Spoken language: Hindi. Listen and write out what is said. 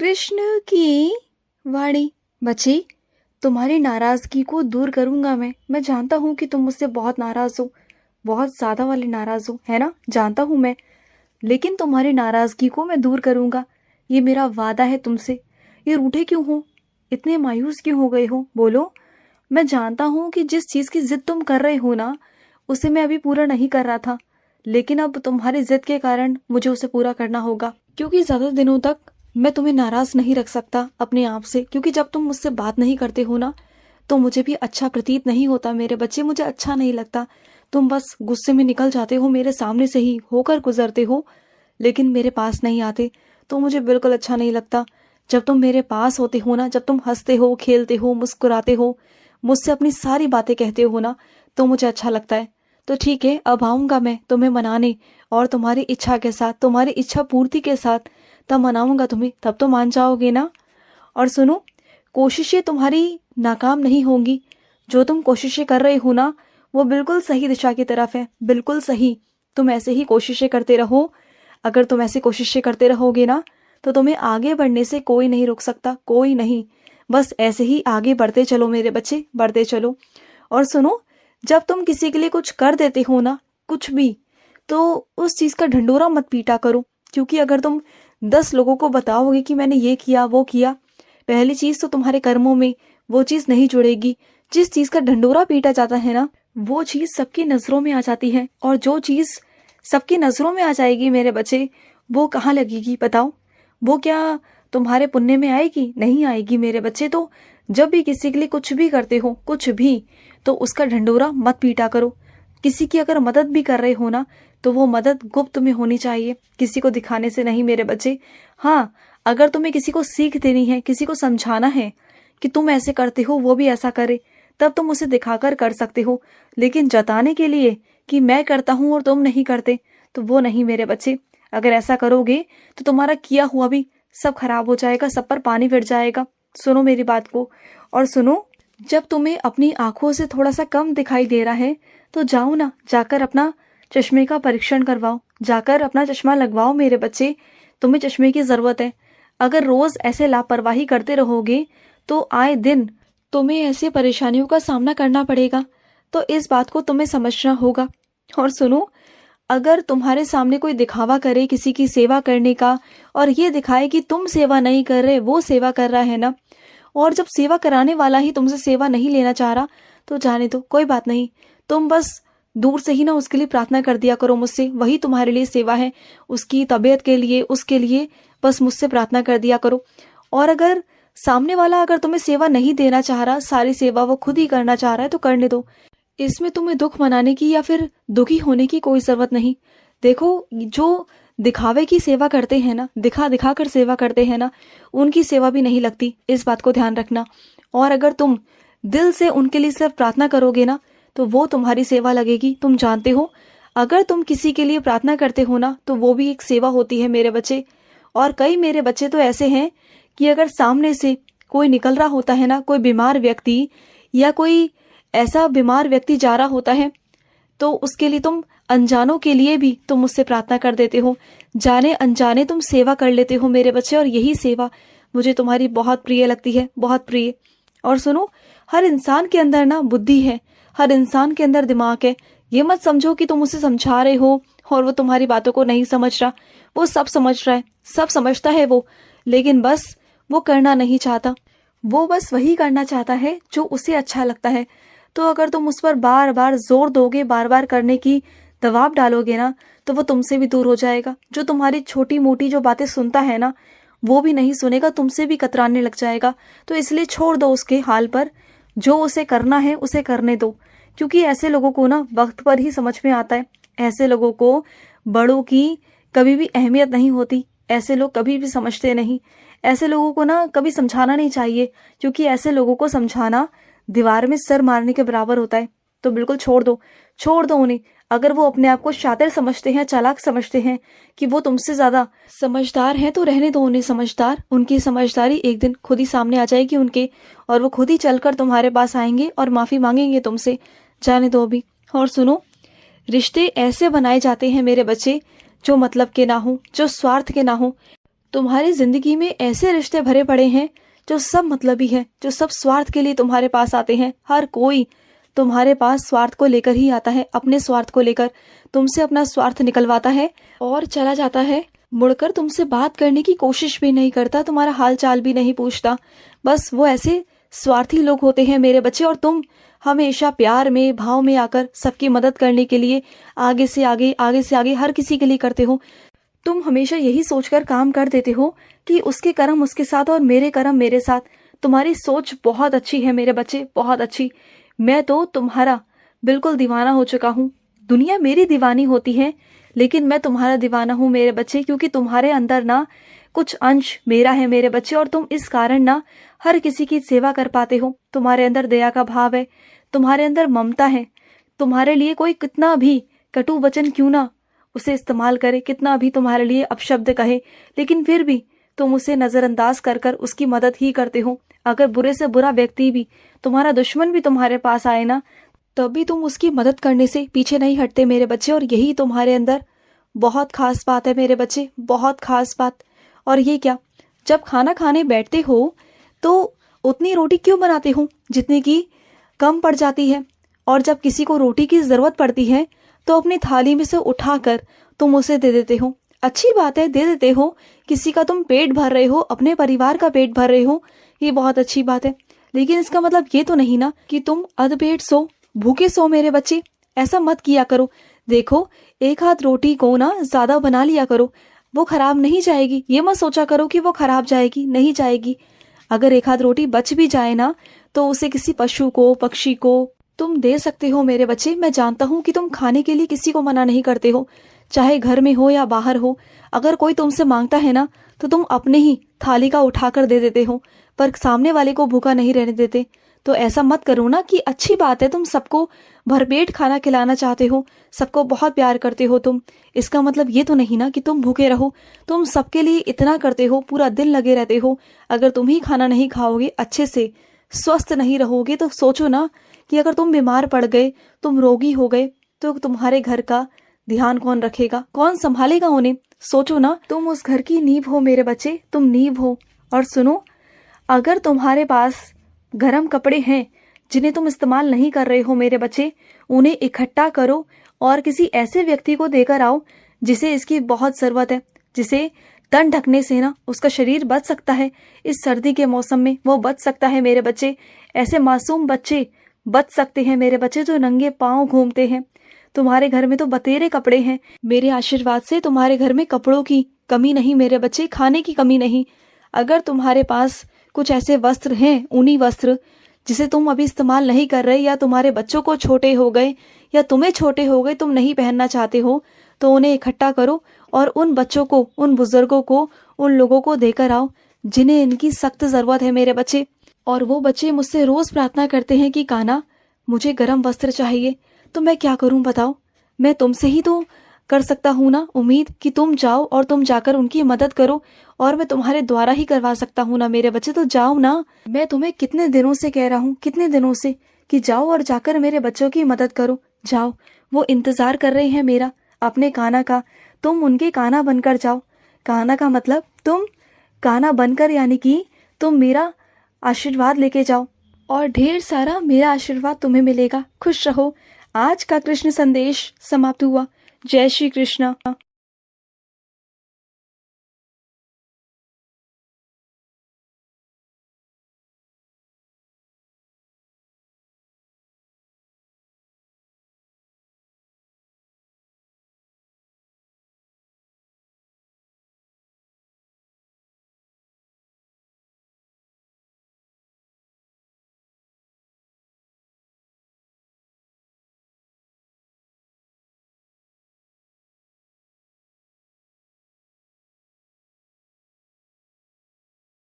कृष्ण की वाणी। बच्ची, तुम्हारी नाराजगी को दूर करूंगा मैं जानता हूँ कि तुम मुझसे बहुत नाराज हो, बहुत ज्यादा वाले नाराज हो, है ना? जानता हूँ मैं, लेकिन तुम्हारी नाराजगी को मैं दूर करूंगा। ये मेरा वादा है तुमसे। ये रूठे क्यों हो? इतने मायूस क्यों हो गए हो? बोलो। मैं जानता हूँ कि जिस चीज की जिद तुम कर रहे हो ना, उसे मैं अभी पूरा नहीं कर रहा था, लेकिन अब तुम्हारी जिद के कारण मुझे उसे पूरा करना होगा, क्योंकि ज्यादा दिनों तक मैं तुम्हें नाराज नहीं रख सकता अपने आप से। क्योंकि जब तुम मुझसे बात नहीं करते हो ना, तो मुझे भी अच्छा प्रतीत नहीं होता मेरे बच्चे, मुझे अच्छा नहीं लगता। तुम बस गुस्से में निकल जाते हो, मेरे सामने से ही होकर गुजरते हो, लेकिन मेरे पास नहीं आते, तो मुझे बिल्कुल अच्छा नहीं लगता। जब तुम मेरे पास होते हो ना, जब तुम हंसते हो, खेलते हो, मुस्कुराते हो, मुझसे अपनी सारी बातें कहते हो ना, तो मुझे अच्छा लगता है। तो ठीक है, अब आऊंगा मैं तुम्हें मनाने, और तुम्हारी इच्छा के साथ, तुम्हारी इच्छा पूर्ति के साथ तब मनाऊंगा तुम्हें, तब तो मान जाओगे ना। और सुनो, कोशिशें तुम्हारी नाकाम नहीं होंगी। जो तुम कोशिशें कर रहे हो ना, वो बिल्कुल सही दिशा की तरफ है, बिल्कुल सही। तुम ऐसे ही कोशिशें करते रहो। अगर तुम ऐसी कोशिशें करते रहोगे ना, तो तुम्हें आगे बढ़ने से कोई नहीं रोक सकता, कोई नहीं। बस ऐसे ही आगे बढ़ते चलो मेरे बच्चे, बढ़ते चलो। और सुनो, जब तुम किसी के लिए कुछ कर देते हो ना, कुछ भी, तो उस चीज का ढंढोरा मत पीटा करो। क्योंकि अगर तुम 10 लोगों को बताओगे कि मैंने ये किया वो किया, पहली चीज तो तुम्हारे कर्मों में वो चीज नहीं जुड़ेगी। जिस चीज का ढंढोरा पीटा जाता है ना, वो चीज सबकी नजरों में आ जाती है, और जो चीज सबकी नजरों में आ जाएगी मेरे बच्चे, वो कहाँ लगेगी बताओ? वो क्या तुम्हारे पुण्य में आएगी? नहीं आएगी मेरे बच्चे। तो जब भी किसी के लिए कुछ भी करते हो, कुछ भी, तो उसका ढंढोरा मत पीटा करो। किसी की अगर मदद भी कर रहे हो ना, तो वो मदद गुप्त में होनी चाहिए, किसी को दिखाने से नहीं मेरे बच्चे। हाँ, अगर तुम्हें किसी को सीख देनी है, किसी को समझाना है कि तुम ऐसे करते हो, वो भी ऐसा करे, तब तुम उसे दिखाकर कर सकते हो। लेकिन जताने के लिए कि मैं करता हूं और तुम नहीं करते, तो वो नहीं मेरे बच्चे। अगर ऐसा करोगे तो तुम्हारा किया हुआ भी सब खराब हो जाएगा, सब पर पानी फिर जाएगा। सुनो मेरी बात को। और सुनो, जब तुम्हें अपनी आंखों से थोड़ा सा कम दिखाई दे रहा है, तो जाओ ना, जाकर अपना चश्मे का परीक्षण करवाओ, जाकर अपना चश्मा लगवाओ मेरे बच्चे। तुम्हें चश्मे की जरूरत है। अगर रोज ऐसे लापरवाही करते रहोगे, तो आए दिन तुम्हें ऐसे परेशानियों का सामना करना पड़ेगा। तो इस बात को तुम्हें समझना होगा। और सुनो, अगर तुम्हारे सामने कोई दिखावा करे किसी की सेवा करने का, और ये दिखाए कि तुम सेवा नहीं कर रहे, वो सेवा कर रहा है ना, और जब सेवा कराने वाला ही तुमसे सेवा नहीं लेना चाह रहा, तो जाने दो, कोई बात नहीं। तुम बस दूर से ही ना उसके लिए प्रार्थना कर दिया करो मुझसे, वही तुम्हारे लिए सेवा है। उसकी तबीयत के लिए, उसके लिए बस मुझसे प्रार्थना कर दिया करो। और अगर सामने वाला अगर तुम्हें सेवा नहीं देना चाह रहा, सारी सेवा वो खुद ही करना चाह रहा है, तो करने दो। इसमें तुम्हें दुख मनाने की या फिर दुखी होने की कोई जरूरत नहीं। देखो, जो दिखावे की सेवा करते हैं ना, दिखा दिखा कर सेवा करते हैं ना, उनकी सेवा भी नहीं लगती, इस बात को ध्यान रखना। और अगर तुम दिल से उनके लिए सिर्फ प्रार्थना करोगे ना, तो वो तुम्हारी सेवा लगेगी। तुम जानते हो, अगर तुम किसी के लिए प्रार्थना करते हो ना, तो वो भी एक सेवा होती है मेरे बच्चे। और कई मेरे बच्चे तो ऐसे हैं कि अगर सामने से कोई निकल रहा होता है ना, कोई बीमार व्यक्ति, या कोई ऐसा बीमार व्यक्ति जा रहा होता है, तो उसके लिए तुम अनजानों के लिए भी तुम मुझसे प्रार्थना कर देते हो। जाने अनजाने तुम सेवा कर लेते हो मेरे बच्चे, और यही सेवा मुझे तुम्हारी बहुत प्रिय लगती है, बहुत प्रिय। और सुनो, हर इंसान के अंदर ना बुद्धि है, हर इंसान के अंदर दिमाग है। ये मत समझो कि तुम उसे समझा रहे हो और वो तुम्हारी बातों को नहीं समझ रहा। वो सब समझ रहा है, सब समझता है वो, लेकिन बस वो करना नहीं चाहता। वो बस वही करना चाहता है जो उसे अच्छा लगता है। तो अगर तुम उस पर बार बार जोर दोगे, बार बार करने की दबाव डालोगे ना, तो वो तुमसे भी दूर हो जाएगा। जो तुम्हारी छोटी मोटी जो बातें सुनता है ना, वो भी नहीं सुनेगा, तुमसे भी कतराने लग जाएगा। तो इसलिए छोड़ दो उसके हाल पर, जो उसे करना है उसे करने दो। क्योंकि ऐसे लोगों को ना वक्त पर ही समझ में आता है। ऐसे लोगों को बड़ों की कभी भी अहमियत नहीं होती, ऐसे लोग कभी भी समझते नहीं। ऐसे लोगों को ना कभी समझाना नहीं चाहिए, क्योंकि ऐसे लोगों को समझाना दीवार में सर मारने के बराबर होता है। तो बिल्कुल छोड़ दो, छोड़ दो उन्हें। अगर वो अपने आप को शातिर समझते हैं, चालाक समझते हैं कि वो तुमसे ज्यादा समझदार हैं, तो रहने दो उन्हें समझदार। उनकी समझदारी एक दिन खुद ही सामने आ जाएगी उनके, और वो खुद ही चलकर तुम्हारे पास आएंगे और माफी मांगेंगे तुमसे। जाने दो अभी। और सुनो, रिश्ते ऐसे बनाए जाते हैं मेरे बच्चे, जो मतलब के ना हो, जो स्वार्थ के ना हो। तुम्हारी जिंदगी में ऐसे रिश्ते भरे पड़े हैं जो सब मतलबी है, जो सब स्वार्थ के लिए तुम्हारे पास आते हैं। हर कोई तुम्हारे पास स्वार्थ को लेकर ही आता है, अपने स्वार्थ को लेकर तुमसे अपना स्वार्थ निकलवाता है और चला जाता है। मुड़कर तुमसे बात करने की कोशिश भी नहीं करता, तुम्हारा हाल चाल भी नहीं पूछता। बस वो ऐसे स्वार्थी लोग होते हैं मेरे बच्चे। और तुम हमेशा प्यार में, भाव में आकर सबकी मदद करने के लिए आगे से आगे हर किसी के लिए करते हो। तुम हमेशा यही सोचकर काम कर देते हो कि उसके कर्म उसके साथ और मेरे कर्म मेरे साथ। तुम्हारी सोच बहुत अच्छी है मेरे बच्चे, बहुत अच्छी। मैं तो तुम्हारा बिल्कुल दीवाना हो चुका हूँ। दुनिया मेरी दीवानी होती है, लेकिन मैं तुम्हारा दीवाना हूँ मेरे बच्चे, क्योंकि तुम्हारे अंदर ना कुछ अंश मेरा है मेरे बच्चे। और तुम इस कारण ना हर किसी की सेवा कर पाते हो। तुम्हारे अंदर दया का भाव है, तुम्हारे अंदर ममता है। तुम्हारे लिए कोई कितना भी कटु वचन क्यों ना उसे इस्तेमाल करे, कितना भी तुम्हारे लिए अपशब्द कहे, लेकिन फिर भी तुम उसे नजरअंदाज कर कर उसकी मदद ही करते हो। अगर बुरे से बुरा व्यक्ति भी, तुम्हारा दुश्मन भी तुम्हारे पास आए ना, तब भी तुम उसकी मदद करने से पीछे नहीं हटते मेरे बच्चे। और यही तुम्हारे अंदर बहुत खास बात है मेरे बच्चे, बहुत खास बात। और ये क्या, जब खाना खाने बैठते हो तो उतनी रोटी क्यों बनाते हो जितनी की कम पड़ जाती है, और जब किसी को रोटी की जरूरत पड़ती है तो अपनी थाली में से उठाकर तुम उसे दे देते हो। अच्छी बात है, दे देते हो। किसी का तुम पेट भर रहे हो, अपने परिवार का पेट भर रहे हो, ये बहुत अच्छी बात है। लेकिन इसका मतलब ये तो नहीं ना कि तुम अधपेट सो, भूखे सो मेरे बच्चे। ऐसा मत किया करो। देखो, एक हाथ रोटी को ना ज्यादा बना लिया करो, वो खराब नहीं जाएगी। ये मत सोचा करो कि वो खराब जाएगी, नहीं जाएगी। अगर एक हाथ रोटी बच भी जाए ना, तो उसे किसी पशु को, पक्षी को तुम दे सकते हो मेरे बच्चे। मैं जानता हूँ कि तुम खाने के लिए किसी को मना नहीं करते हो, चाहे घर में हो या बाहर हो। अगर कोई तुमसे मांगता है ना, तो तुम अपने ही थाली का उठाकर दे देते हो, पर सामने वाले को भूखा नहीं रहने देते। तो ऐसा मत करो ना। कि अच्छी बात है, तुम सबको भरपेट खाना खिलाना चाहते हो, सबको बहुत प्यार करते हो तुम। इसका मतलब ये तो नहीं ना कि तुम भूखे रहो। तुम सबके लिए इतना करते हो, पूरा दिन लगे रहते हो। अगर तुम ही खाना नहीं खाओगे, अच्छे से स्वस्थ नहीं रहोगे, तो सोचो ना कि अगर तुम बीमार पड़ गए, तुम रोगी हो गए, तो तुम्हारे घर का ध्यान कौन रखेगा, कौन संभालेगा उन्हें। सोचो ना, तुम उस घर की नींव हो मेरे बच्चे, तुम नींव हो। और सुनो, अगर तुम्हारे पास गर्म कपड़े हैं जिन्हें तुम इस्तेमाल नहीं कर रहे हो मेरे बच्चे, उन्हें इकट्ठा करो और किसी ऐसे व्यक्ति को देकर आओ जिसे इसकी बहुत जरूरत है, जिसे तन ढकने से ना उसका शरीर बच सकता है। इस सर्दी के मौसम में वो बच सकता है मेरे बच्चे। ऐसे मासूम बच्चे बच सकते हैं मेरे बच्चे जो नंगे पांव घूमते हैं। तुम्हारे घर में तो बतेरे कपड़े हैं। मेरे आशीर्वाद से तुम्हारे घर में कपड़ों की कमी नहीं मेरे बच्चे, खाने की कमी नहीं। अगर तुम्हारे पास कुछ ऐसे वस्त्र हैं, ऊनी वस्त्र, जिसे तुम अभी इस्तेमाल नहीं कर रहे, या तुम्हारे बच्चों को छोटे हो गए, या तुम्हें छोटे हो गए, तुम नहीं पहनना चाहते हो, तो उन्हें इकट्ठा करो और उन बच्चों को, उन बुजुर्गों को, उन लोगों को देकर आओ जिन्हें इनकी सख्त जरूरत है मेरे बच्चे। और वो बच्चे मुझसे रोज प्रार्थना करते हैं कि कान्हा, मुझे गर्म वस्त्र चाहिए। तो मैं क्या करूं बताओ। मैं तुमसे ही तो कर सकता हूं ना उम्मीद कि तुम जाओ और तुम जाकर उनकी मदद करो, और मैं तुम्हारे द्वारा ही करवा सकता हूं ना मेरे बच्चे। तो जाओ ना। मैं तुम्हें कितने दिनों से कह रहा हूं, कितने दिनों से, कि जाओ और जाकर मेरे बच्चों की मदद करो। जाओ, वो इंतजार कर रहे हैं मेरा, अपने कान्हा का। तुम उनके कान्हा बनकर जाओ। कान्हा का मतलब तुम कान्हा बनकर, यानी कि तुम मेरा आशीर्वाद लेके जाओ, और ढेर सारा मेरा आशीर्वाद तुम्हें मिलेगा। खुश रहो। आज का कृष्ण संदेश समाप्त हुआ। जय श्री कृष्ण।